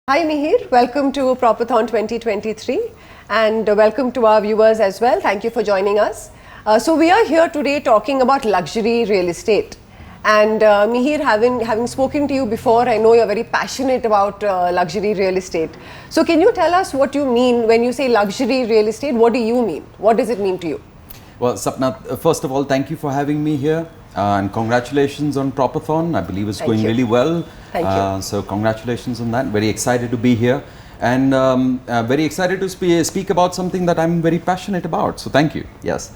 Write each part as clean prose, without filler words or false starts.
Hi Mehir, welcome to Propathon 2023 and welcome to our viewers as well. Thank you for joining us. So we are here today talking about luxury real estate. And Mehir, having spoken to you before, I know you're very passionate about luxury real estate. So can you tell us what you mean when you say luxury real estate? What do you mean? What does it mean to you? Well, Sapna, first of all, thank you for having me here. And congratulations on Propathon. I believe it's going really well. Thank you. So congratulations on that. Very excited to be here. And very excited to speak about something that I'm very passionate about. So thank you. Yes.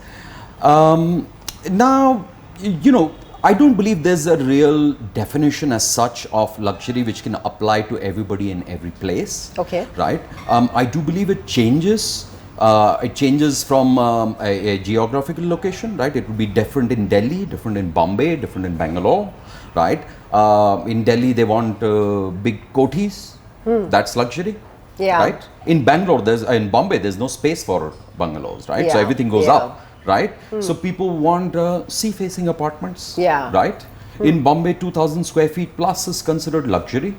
Now, I don't believe there's a real definition as such of luxury which can apply to everybody in every place. Okay. Right? I do believe it changes. It changes from a geographical location, right? It would be different in Delhi, different in Bombay, different in Bangalore, right? In Delhi, they want big kothis. That's luxury, right? In Bangalore, in Bombay, there's no space for bungalows, right? Yeah. So everything goes up, right? So people want sea-facing apartments, right? In Bombay, 2,000 square feet plus is considered luxury.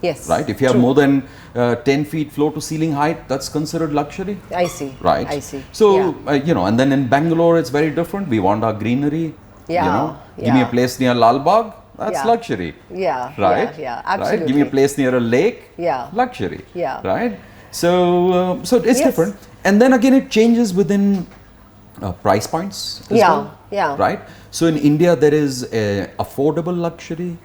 Yes. Right? If you have more than 10 feet floor to ceiling height, that's considered luxury. I see. Right? I see. So, and then in Bangalore, it's very different. We want our greenery. Give me a place near Lal Bagh, that's luxury. Right? Yeah, absolutely. Right? Give me a place near a lake, luxury. Right? So, it's different. And then again, it changes within price points as well. Right? So, in India, there is affordable luxury.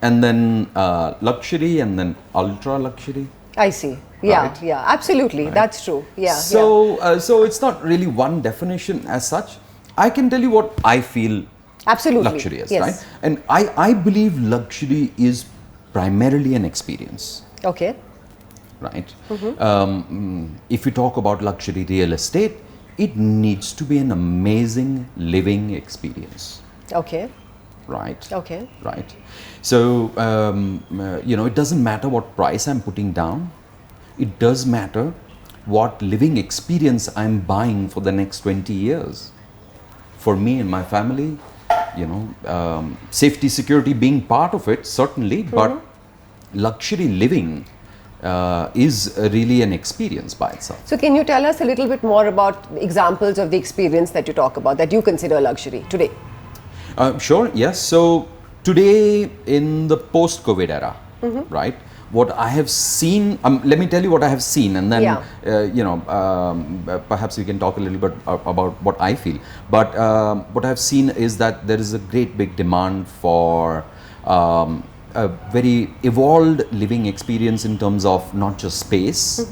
And then luxury and then ultra luxury. I see. Yeah, absolutely. Right. That's true. So it's not really one definition as such. I can tell you what I feel luxury is, right? And I believe luxury is primarily an experience. Okay. Right? If you talk about luxury real estate, it needs to be an amazing living experience. Okay. Right. Okay. Right. So, it doesn't matter what price I'm putting down. It does matter what living experience I'm buying for the next 20 years. For me and my family, safety, security being part of it, certainly, but luxury living is really an experience by itself. So can you tell us a little bit more about examples of the experience that you talk about, that you consider luxury today? Sure, yes. So today in the post-COVID era, right, what I have seen, let me tell you what I have seen, and then, perhaps we can talk a little bit about what I feel. But what I have seen is that there is a great big demand for a very evolved living experience in terms of not just space,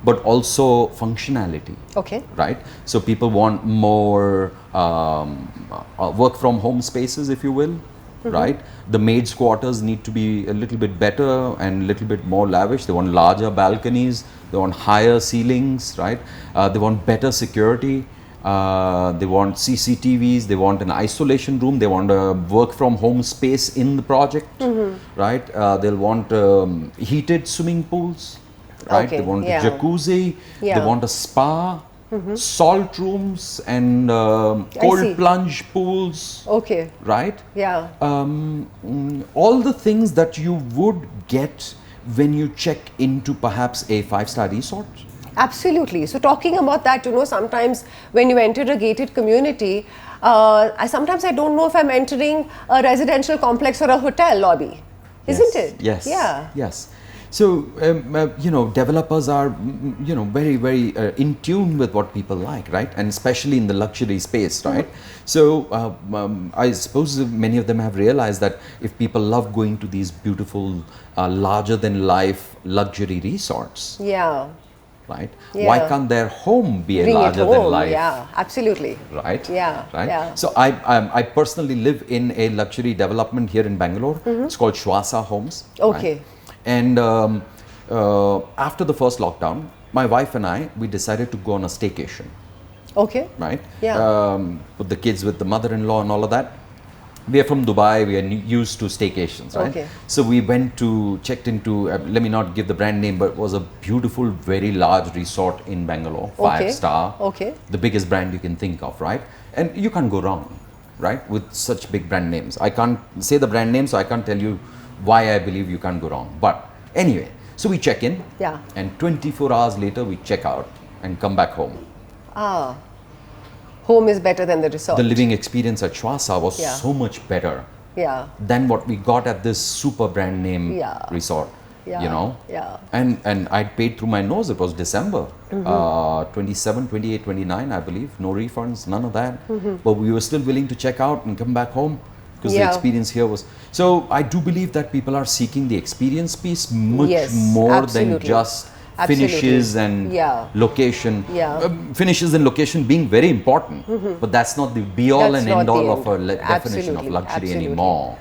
but also functionality. Okay. Right? So people want more work from home spaces, if you will. Right? The maids' quarters need to be a little bit better and a little bit more lavish. They want larger balconies. They want higher ceilings. Right? They want better security. They want CCTVs. They want an isolation room. They want a work from home space in the project. Right? They'll want heated swimming pools. Right? Okay, they want a jacuzzi, they want a spa, salt rooms and cold plunge pools. Okay. Right? Yeah. All the things that you would get when you check into perhaps a 5-star resort. Absolutely. So talking about that, sometimes when you enter a gated community, sometimes I don't know if I'm entering a residential complex or a hotel lobby. Isn't it? Yes. Yeah. Yes. So, developers are, very, very in tune with what people like, right? And especially in the luxury space, right? So, I suppose many of them have realized that if people love going to these beautiful, larger-than-life luxury resorts, right? Why can't their home be a larger-than-life? Yeah, absolutely. Right? Yeah. Right? Yeah. So, I personally live in a luxury development here in Bangalore. It's called Shwasa Homes. Okay. Right? And after the first lockdown, my wife and I, we decided to go on a staycation. Okay. Right? Yeah. With the kids, with the mother-in-law and all of that. We are from Dubai, we are used to staycations, right? Okay. So we checked into, let me not give the brand name, but it was a beautiful, very large resort in Bangalore, 5-star. Okay. The biggest brand you can think of, right? And you can't go wrong, right? With such big brand names. I can't say the brand name, so I can't tell you why I believe you can't go wrong. But anyway, So we check in, Yeah. and 24 hours later we check out and come back home. Ah. Home is better than the resort. The living experience at Shwasa was Yeah. so much better Yeah. than what we got at this super brand name Yeah. resort. Yeah. You know? Yeah. And I paid through my nose. It was December 27, 28, 29, I believe. No refunds, none of that. But we were still willing to check out and come back home because the Yeah. experience here was. So I do believe that people are seeking the experience piece much Yes, more than absolutely. just Absolutely. finishes and Yeah. location. Yeah. Finishes and location being very important, but that's not the be all That's and not end the all end. of a definition of Absolutely. luxury Absolutely. anymore.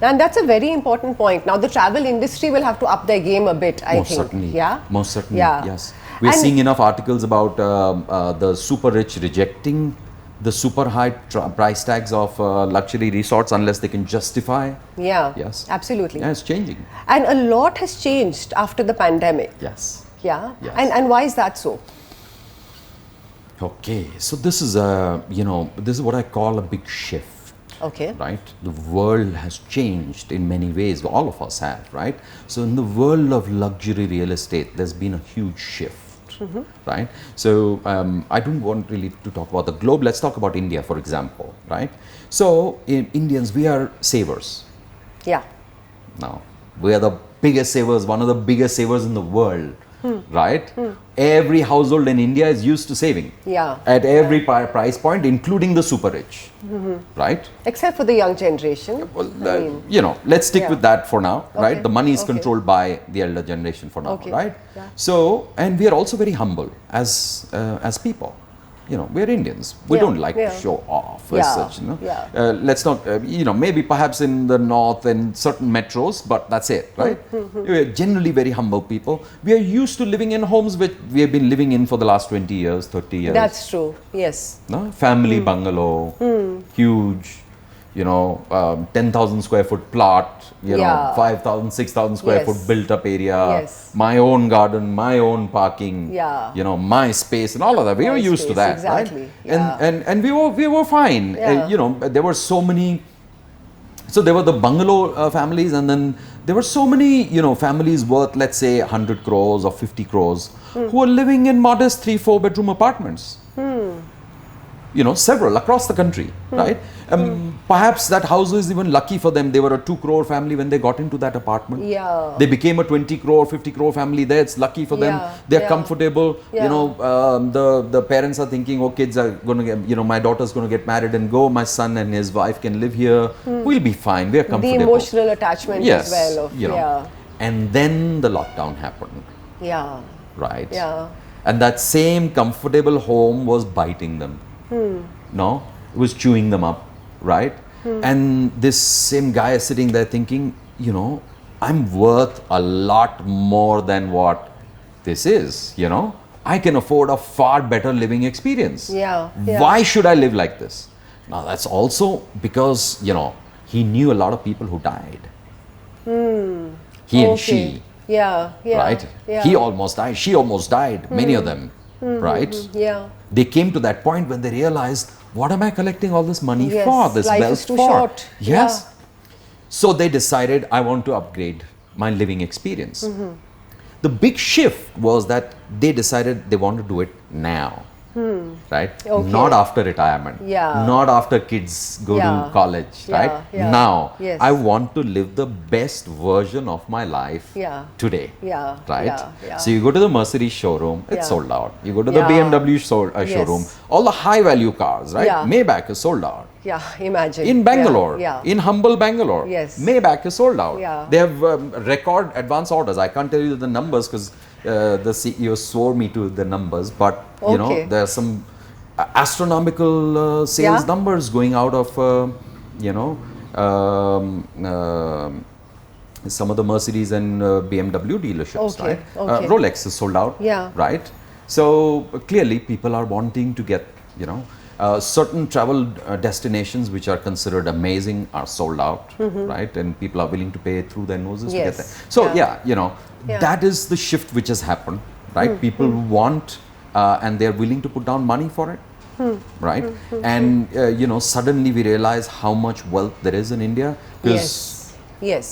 And that's a very important point. Now, the travel industry will have to up their game a bit, I Most think. certainly. Yeah? Most certainly. Yeah. Yes. We're And- seeing enough articles about the super rich rejecting the super high price tags of luxury resorts unless they can justify. Yeah. Yes. Absolutely. Yeah, it's changing. And a lot has changed after the pandemic. Yes. Yeah. Yes. And why is that so? Okay. So this is this is what I call a big shift. Okay. Right? The world has changed in many ways. All of us have, right? So in the world of luxury real estate, there's been a huge shift, right? So I don't want really to talk about the globe. Let's talk about India, for example, right? So in Indians, we are savers. Yeah. Now, we are the biggest savers, one of the biggest savers in the world, right? Every household in India is used to saving. Yeah. At every price point, including the super rich, right? Except for the young generation. Well, I mean, let's stick yeah. with that for now, Okay, right? The money is okay. controlled by the elder generation for now, Okay, right? yeah. So, and we are also very humble as people. We're Indians. We Yeah, don't like yeah. to show off Yeah, as such. yeah. Let's not. Maybe perhaps in the north and certain metros, but that's it, right? We're generally very humble people. We are used to living in homes which we have been living in for the last 20 years, 30 years. That's true. Yes. No? Family bungalow, huge, 10,000 square foot plot, Yeah. 5,000, 6,000 square Yes. foot built up area, Yes. my own garden, my own parking, Yeah. my space and all of that. We My were used to space, that, exactly. right? Yeah. And we were fine. Yeah. There were so many. So there were the bungalow families, and then there were so many, families worth, let's say, 100 crores or 50 crores who were living in modest 3-4 bedroom apartments. Several across the country, right? Perhaps that house was even lucky for them. They were a 2 crore family when they got into that apartment. Yeah. They became a 20 crore, 50 crore family there. It's lucky for them. Yeah, They're yeah. comfortable. Yeah. The parents are thinking, oh, kids are going to get, my daughter's going to get married and go. My son and his wife can live here. We'll be fine. We're The comfortable. emotional attachment Yes, as well. Of, yeah. And then the lockdown happened, Yeah. right? Yeah. And that same comfortable home was biting them. No, it was chewing them up, right? And this same guy is sitting there thinking, I'm worth a lot more than what this is, I can afford a far better living experience. Yeah, yeah. Why should I live like this? Now that's also because, he knew a lot of people who died. He and she. Yeah. Yeah. Right? Yeah. He almost died. She almost died. Many of them. Right? Yeah. They came to that point when they realized, what am I collecting all this money Yes, for? This life wealth is too for? short. Yes. Yeah. So they decided, I want to upgrade my living experience. The big shift was that they decided they want to do it now. Right? Okay. Not after retirement. Yeah. Not after kids go Yeah. to college. Yeah, Right? yeah. Now, Yes. I want to live the best version of my life Yeah. today. Yeah. Right? Yeah. Yeah. So you go to the Mercedes showroom, it's Yeah. sold out. You go to the Yeah. BMW Yes. showroom, all the high value cars, right? Yeah. Maybach is sold out. Yeah. Imagine. In Bangalore, Yeah. in humble Bangalore, Yes. Maybach is sold out. Yeah. They have record advance orders. I can't tell you the numbers because the CEO swore me to the numbers, but Okay. there are some astronomical sales Yeah. numbers going out of some of the Mercedes and BMW dealerships, Okay, right? okay. Rolex is sold out, Yeah. right? So clearly people are wanting to get, certain travel destinations which are considered amazing are sold out, right? And people are willing to pay through their noses to get Yes. there. So Yeah. yeah, that is the shift which has happened, right? People want and they're willing to put down money for it. Right, and suddenly we realize how much wealth there is in India. Yes. Yes.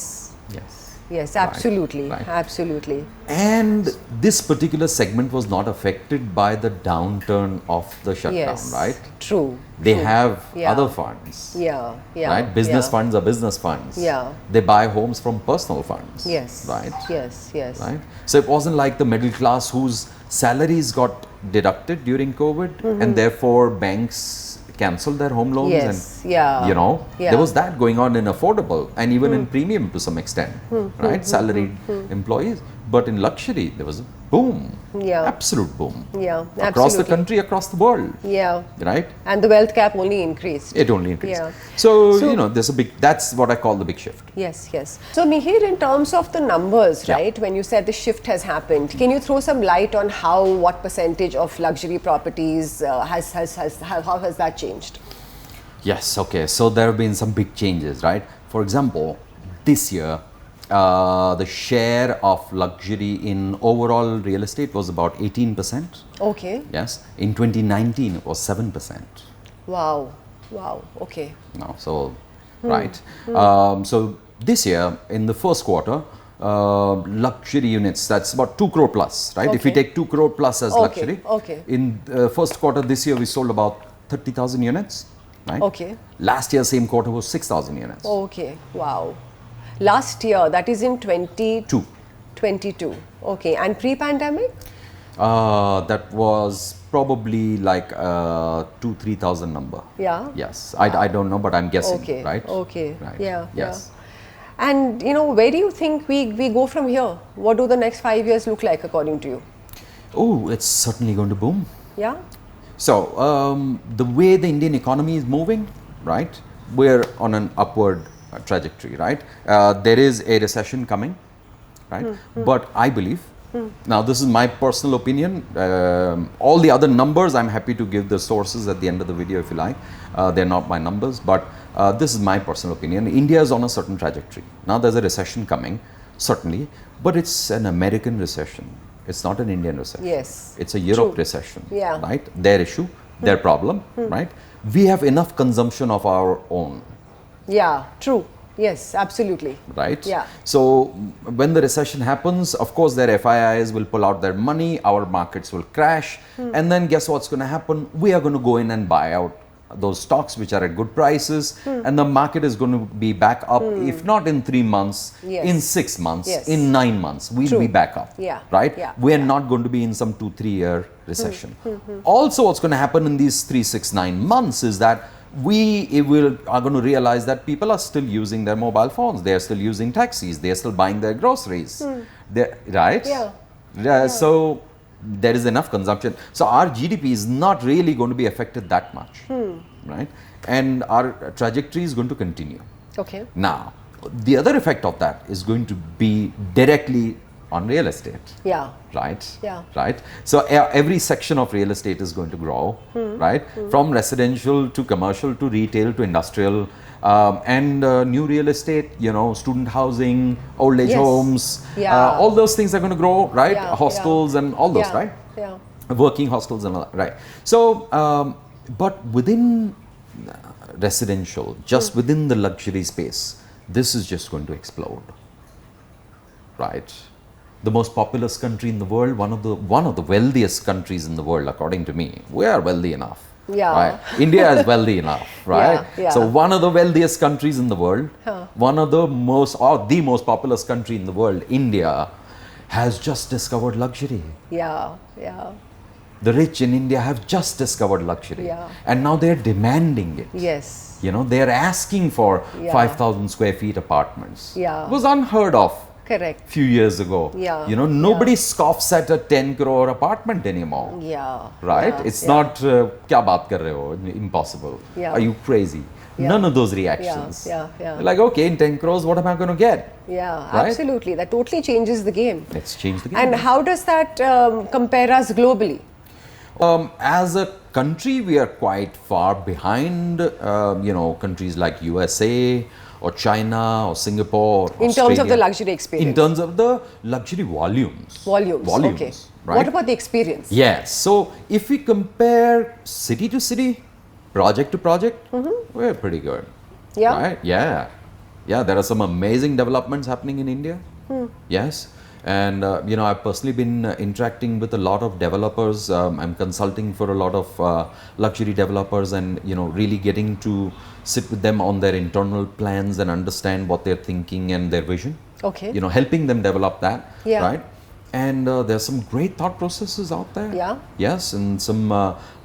Yes. Yes, absolutely. Right. Absolutely. And this particular segment was not affected by the downturn of the shutdown, Yes. right? True. They true. have Yeah. other funds. Yeah. Yeah. Right? Business yeah. funds are business funds. Yeah. They buy homes from personal funds. Yes. Right? Yes. Yes. Right? So it wasn't like the middle class whose salaries got deducted during COVID and therefore banks cancelled their home loans. Yes. And Yeah. you know, Yeah. there was that going on in affordable and even in premium to some extent, right? Salaried employees. But in luxury, there was a boom. Yeah. Absolute boom. Yeah. Across the absolutely. country, across the world. Yeah. Right? And the wealth gap only increased. It only increased. Yeah. So, So- you know, there's a big, that's what I call the big shift. Yes, yes. So Mehirr, in terms of the numbers, Yeah. right, when you said the shift has happened, can you throw some light on what percentage of luxury properties how has that changed? Yes, okay. So there have been some big changes, right? For example, this year, the share of luxury in overall real estate was about 18%. Okay. Yes. In 2019, it was 7%. Wow. Wow. Okay. No, so, right. So this year, in the first quarter, luxury units, that's about 2 crore plus, right? If we Okay. take 2 crore plus as Okay, luxury, okay. in first quarter this year, we sold about 30,000 units, right? Okay. Last year, same quarter was 6,000 units. Okay. Wow. Last year, that is in 2022. Okay. And pre-pandemic? That was probably like 2,000-3,000 number. Yeah. Yes, I don't know, but I'm guessing, Okay. right? Okay. Right. Yeah. Yes. Yeah. And you know, where do you think we go from here? What do the next 5 years look like according to you? Oh, it's certainly going to boom. Yeah. So, the way the Indian economy is moving, right, we're on an upward trajectory, right? There is a recession coming, right? But I believe, now this is my personal opinion, all the other numbers, I'm happy to give the sources at the end of the video if you like. They're not my numbers, but this is my personal opinion. India is on a certain trajectory. Now there's a recession coming, certainly, but it's an American recession. It's not an Indian recession. Yes. It's a Europe True. recession, Yeah. right? Their issue, their problem, right? We have enough consumption of our own, Yeah. True. Yes. Absolutely. right? Yeah. So when the recession happens, of course, their FIIs will pull out their money, our markets will crash, and then guess what's going to happen? We are going to go in and buy out those stocks which are at good prices, and the market is going to be back up, if not in 3 months, Yes. in 6 months, Yes. in 9 months, we'll True. be back up, Yeah. right? Yeah. We are not going to be in some 2-3 year recession. Also, what's going to happen in these 3, 6, 9 months is that are going to realize that people are still using their mobile phones, they are still using taxis, they are still buying their groceries, right? Yeah. So there is enough consumption. So our GDP is not really going to be affected that much, right? And our trajectory is going to continue. Okay. Now, the other effect of that is going to be directly on real estate. Yeah. Right? Yeah. Right? So every section of real estate is going to grow, right? From residential to commercial to retail to industrial, and new real estate, you know, student housing, old age Yes. homes, Yeah. all those things are going to grow, right? Yeah, Hostels and all those, Yeah. right? Yeah. Working hostels and all that, right? So, but within residential, just within the luxury space, this is just going to explode, right? The most populous country in the world, one of the wealthiest countries in the world, according to me. We are wealthy enough. Yeah. Right? India is wealthy enough, right? Yeah. So one of the wealthiest countries in the world, one of the most populous country in the world, India, has just discovered luxury. Yeah. Yeah. The rich in India have just discovered luxury, Yeah. and now they're demanding it. Yes. You know, they're asking for Yeah. 5,000 square feet apartments. Yeah. It was unheard of Correct. few years ago. Yeah. You know, nobody scoffs at a 10 crore apartment anymore. Yeah. Right? Yeah. It's Yeah. not, kya baat kar rahe ho? Impossible. Yeah. Are you crazy? Yeah. None of those reactions. Yeah. Like, okay, in 10 crores, what am I going to get? Yeah. Right? Absolutely. That totally changes the game. Let's change the game. And how does that compare us globally? As a country, we are quite far behind, you know, countries like USA or China or Singapore, In terms of Australia. the luxury experience. In terms of the luxury volumes. Volumes. Okay. Right? What about the experience? Yes. So if we compare city to city, project to project, we're pretty good. Yeah. Right? Yeah. Yeah. There are some amazing developments happening in India. Yes. And I've personally been interacting with a lot of developers. I'm consulting for a lot of luxury developers, and really getting to sit with them on their internal plans and understand what they're thinking and their vision. Okay. Helping them develop that. Yeah. Right. And there's some great thought processes out there. Yeah. Yes, and some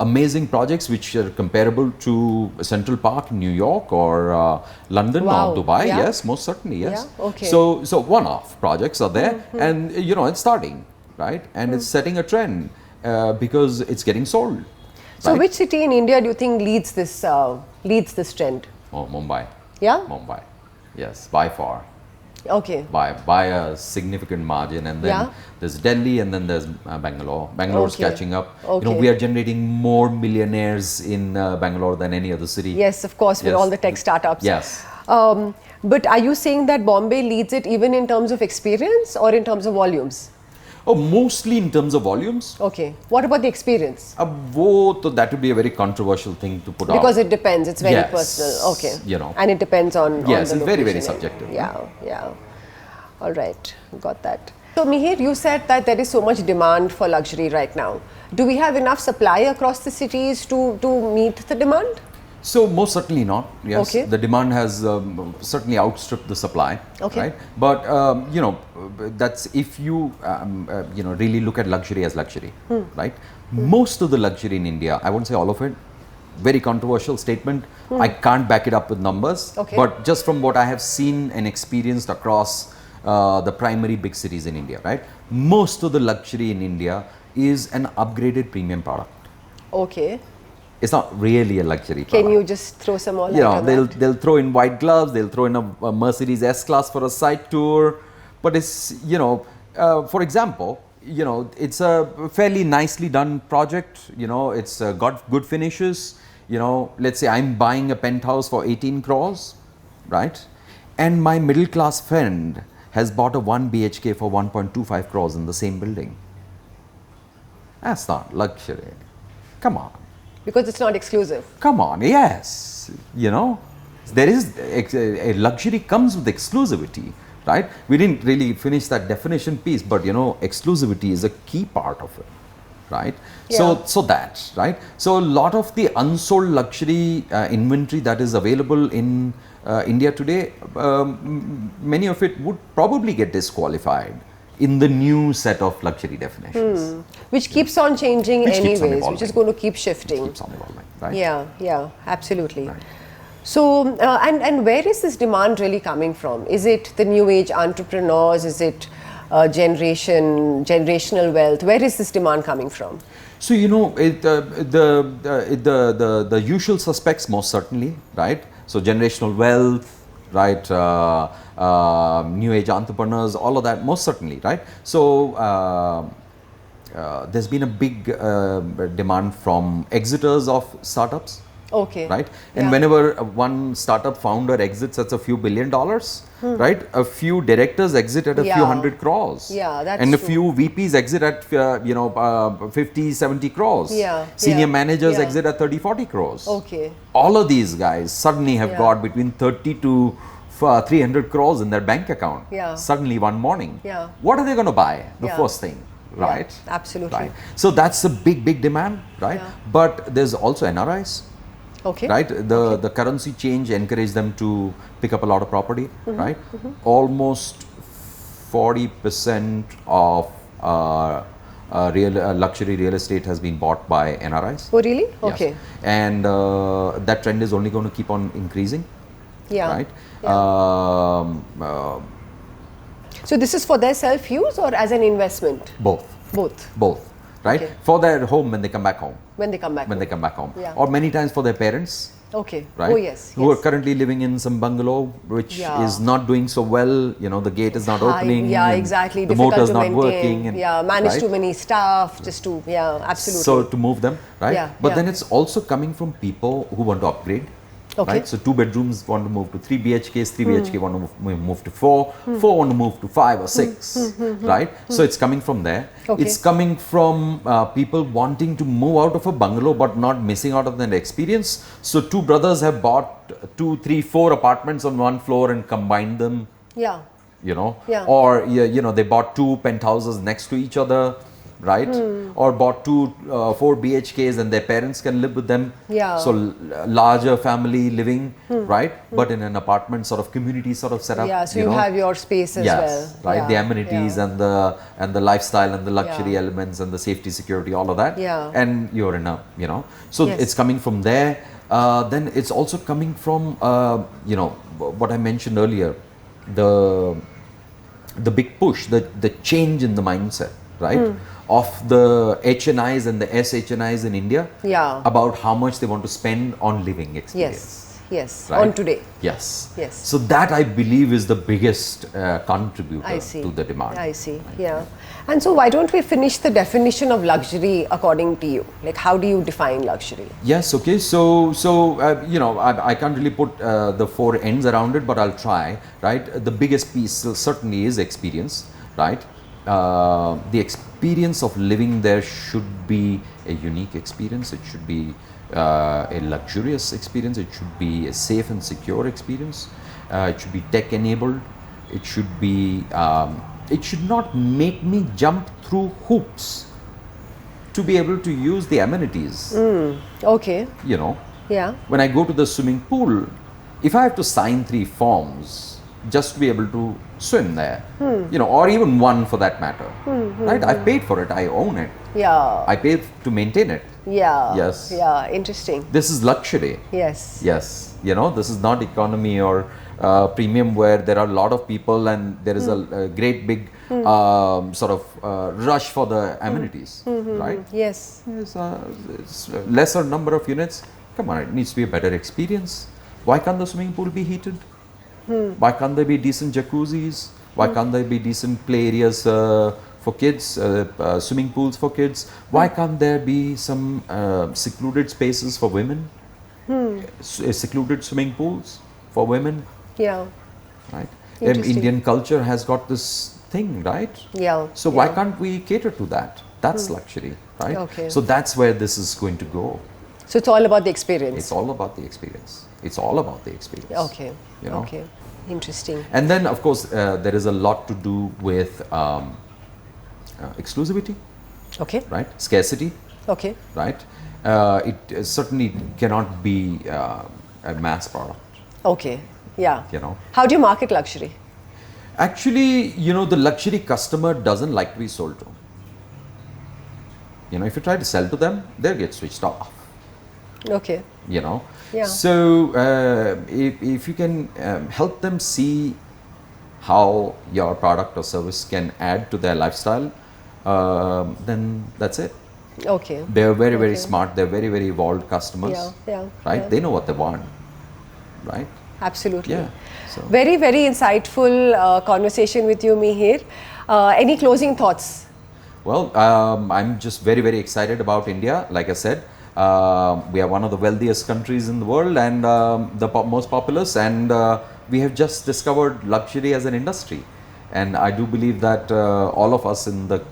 amazing projects which are comparable to Central Park in New York or London Wow. or Dubai. Yeah. Yes, most certainly. Yes. Yeah, okay. So one-off projects are there, and it's starting, right? And it's setting a trend because it's getting sold. So right? which city in India do you think leads this trend? Oh, Mumbai. Yeah. Mumbai. Yes, by far. Okay. By a significant margin, and then Yeah. there's Delhi, and then there's Bangalore. Bangalore's Okay. catching up. Okay. We are generating more millionaires in Bangalore than any other city. Yes, of course, with Yes. all the tech startups. Yes. But are you saying that Bombay leads it even in terms of experience or in terms of volumes? Oh, mostly in terms of volumes. Okay. What about the experience? That would be a very controversial thing to put out. Because it depends. It's very Yes. personal. Okay. And it depends on Yes, on it's the very, very location. subjective. Yeah. All right. Got that. So Mehirr, you said that there is so much demand for luxury right now. Do we have enough supply across the cities to meet the demand? So most certainly not. Yes, Okay. the demand has certainly outstripped the supply. Okay. Right, but that's if you really look at luxury as luxury, right? Most of the luxury in India, I won't say all of it. Very controversial statement. I can't back it up with numbers. Okay. But just from what I have seen and experienced across the primary big cities in India, right? Most of the luxury in India is an upgraded premium product. Okay. It's not really a luxury product. Can you just throw some more light on that? They'll throw in white gloves, they'll throw in a Mercedes S-Class for a site tour, but it's, for example, it's a fairly nicely done project, it's got good finishes, let's say I'm buying a penthouse for 18 crores, right? And my middle class friend has bought a 1 BHK for 1.25 crores in the same building. That's not luxury. Come on. Because it's not exclusive. Come on, yes. There is a luxury comes with exclusivity, right? We didn't really finish that definition piece, but exclusivity is a key part of it, right? Yeah. So that, right? So a lot of the unsold luxury inventory that is available in India today, many of it would probably get disqualified in the new set of luxury definitions. Which keeps on changing Which keeps on anyways, which is evolving. going to keep shifting. Keeps on evolving, right? Yeah, absolutely. Right. So, and where is this demand really coming from? Is it the new age entrepreneurs? Is it generational wealth? Where is this demand coming from? So the usual suspects, most certainly, right? So generational wealth, right? New age entrepreneurs, all of that, most certainly, right? So there's been a big demand from exiters of startups. Okay. Right? And Yeah. whenever one startup founder exits at a few $1 billion, right? A few directors exit at a few Yeah. 100 crores. Yeah, that's And a true. few VPs exit at 50, 70 crores. Yeah, Senior yeah, managers yeah. exit at 30, 40 crores. Okay. All of these guys suddenly have Yeah. got between 30 to 300 crores in their bank account. Yeah. Suddenly one morning. Yeah. What are they going to buy? The Yeah. first thing, right? Yeah, absolutely. Right. So that's a big demand, right? Yeah. But there's also NRIs. Okay. Right, the currency change encouraged them to pick up a lot of property, right? Almost 40% of luxury real estate has been bought by NRIs. Oh, really? Yes. Okay. And that trend is only going to keep on increasing, Yeah. right? So this is for their self-use or as an investment? Both, Both. right? Okay. For their home when they come back home. When they come back. When they come back home, Yeah. or many times for their parents, Okay. right? Oh, yes. Who are yes. currently living in some bungalow which Yeah. is not doing so well. The gate is not opening. Yeah, and exactly. The Difficult motor's to not maintain. working. And, manage right? too many staff. Just to absolutely. So to move them, right? Yeah, But yeah. then it's also coming from people who want to upgrade. Okay. Right? So 2 bedrooms want to move to 3 BHKs, 3 BHK want to move to 4, 4 want to move to 5 or 6, right? So it's coming from there. Okay. It's coming from people wanting to move out of a bungalow but not missing out on that experience. So 2 brothers have bought 2, 3, 4 apartments on one floor and combined them. Yeah. you know, Yeah. or they bought 2 penthouses next to each other, right? Or bought 2 4 BHKs and their parents can live with them. Yeah. So larger family living, right? But in an apartment sort of community sort of setup. Yeah, so you have your space as well. Yes, right. Yeah, The amenities yeah. and the lifestyle and the luxury Yeah. elements and the safety, security, all of that. Yeah. And you're in a, so Yes. it's coming from there. Then it's also coming from, what I mentioned earlier, the big push, the change in the mindset, right? Of the HNIs and the SHNIs in India. Yeah. About how much they want to spend on living experience. Yes, Right? on today. Yes. Yes. So that I believe is the biggest contributor I see. to the demand. I see, yeah. And so why don't we finish the definition of luxury according to you? Like, how do you define luxury? Yes. Okay. So I can't really put the 4 ends around it, but I'll try. Right. The biggest piece certainly is experience. Right. The experience of living there should be a unique experience. It should be a luxurious experience. It should be a safe and secure experience. It should be tech enabled. It should be. It should not make me jump through hoops to be able to use the amenities. Okay. Yeah. When I go to the swimming pool, if I have to sign 3 forms just to be able to swim there, or even 1 for that matter, right? I paid for it. I own it. Yeah. I paid to maintain it. Yeah. Yes. Yeah. Interesting. This is luxury. Yes. Yes. This is not economy or premium where there are a lot of people and there is a great big sort of rush for the amenities, right? Yes. It's a lesser number of units. Come on, it needs to be a better experience. Why can't the swimming pool be heated? Why can't there be decent jacuzzis? Why can't there be decent play areas for kids, swimming pools for kids? Why can't there be some secluded spaces for women? Secluded swimming pools for women, Yeah. right? Interesting. Indian culture has got this thing, right? Yeah. So why can't we cater to that? That's luxury, right? Okay. So that's where this is going to go. So it's all about the experience. It's all about the experience. It's all about the experience. Okay. You know? Okay. Interesting. And then, of course, there is a lot to do with exclusivity, Okay. right? Scarcity, Okay. right? It certainly cannot be a mass product, Okay. Yeah. How do you market luxury? Actually, the luxury customer doesn't like to be sold to. If you try to sell to them, they'll get switched off. Okay. Yeah. So if you can help them see how your product or service can add to their lifestyle, then that's it. Okay. They're very, very smart. They're very, very evolved customers. Yeah. Right? Yeah. They know what they want. Right? Absolutely. Yeah. So. Very, very insightful conversation with you, Mehirr. Any closing thoughts? Well, I'm just very, very excited about India. Like I said, we are one of the wealthiest countries in the world and the most populous, and we have just discovered luxury as an industry. And I do believe that all of us in the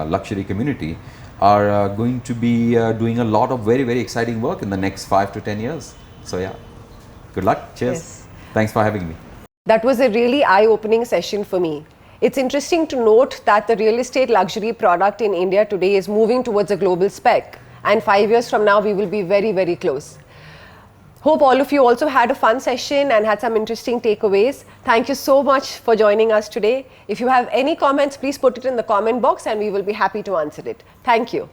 luxury community are going to be doing a lot of very, very exciting work in the next 5 to 10 years. So yeah, good luck. Cheers. Yes. Thanks for having me. That was a really eye-opening session for me. It's interesting to note that the real estate luxury product in India today is moving towards a global spec, and 5 years from now we will be very, very close. Hope all of you also had a fun session and had some interesting takeaways. Thank you so much for joining us today. If you have any comments, please put it in the comment box and we will be happy to answer it. Thank you.